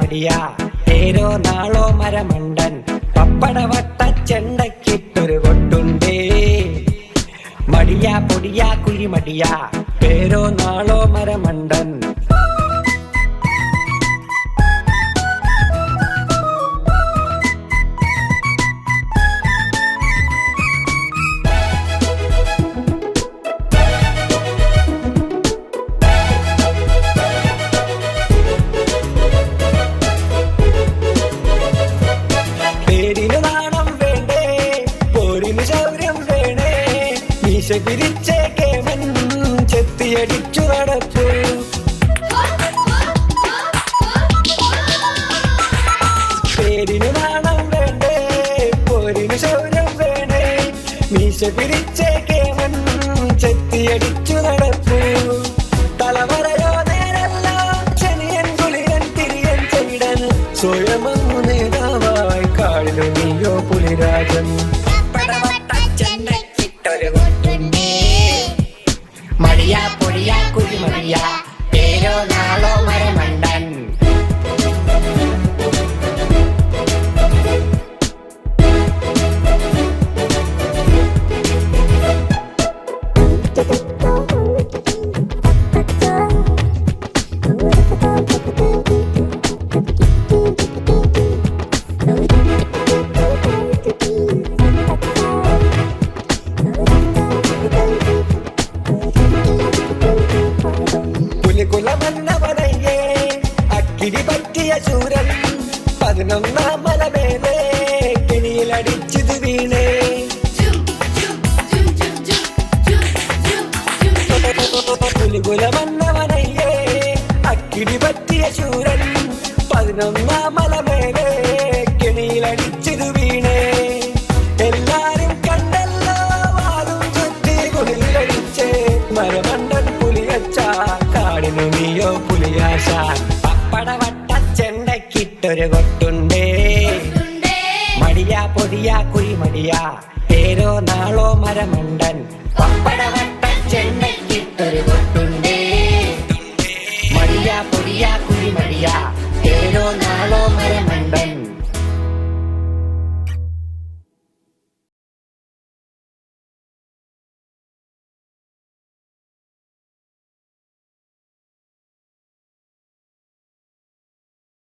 മടിയാ പേരോ നാളോ മരമണ്ടൻ പപ്പടവട്ട ചെണ്ടക്കിട്ടൊരു കൊട്ടുണ്ടേ. മടിയാ പൊടിയാ കുഴിമടിയാ പേരോ നാളോ മരമണ്ടൻ. പേരിന് നാണം വേണ്ടേ പോരിന് ശൗര്യം വേണേ. മീശ പിരിച്ചേ കേമൻ ചെത്തിയടിച്ചു നടപ്പു. പേരിന് നാണം വേണ്ടേ പോരിന് ശൗര്യം വേണേ. മീശ പിരിച്ചേ കേമൻ ചെത്തിയടിച്ചു നടപ്പു. തലവരയോ നേരല്ല ശനിയൻ കുളിരൻ തിരിയൻ ചെയ്ടൻ സ്വയമങ്ങു നേതാവായി കാളിലു നീയോ പുലിരാജൻ. മടിയാ പൊടിയാ കുഴിമടിയാ പേരോ നാളോ മരമണ്ടൻ. കുലമെന്നവനയ്യേ അക്കിരി പറ്റിയ ശൂരൻ 11 മലമേലേ കെണിയിലടിച്ചത് വീണേ. കുലമെന്നവനയ്യേ അക്കിരി പറ്റിയ ശൂരൻ 11 മലമേലേ കെണിയിലടിച്ചത് വീണേ. എല്ലാരും കണ്ടല്ലോ വാലും ചുറ്റി കുളിയിലടിച്ചേ മരമണ്ടൻ പുലിയച്ച കാടിനു നീയോ പുലിയാശ. പപ്പടവട്ട ചെണ്ടക്കിട്ടൊരു കൊട്ടുണ്ടേ. മടിയാ പൊടിയാ കുഴിമടിയാ പേരോ നാളോ മരമണ്ടൻ. പപ്പടവട്ട ചെണ്ടക്കിട്ടൊരു കൊട്ടുണ്ടേ. മടിയാ പൊടിയാ കുഴിമടിയാ പേരോ നാളോ മരമണ്ടൻ.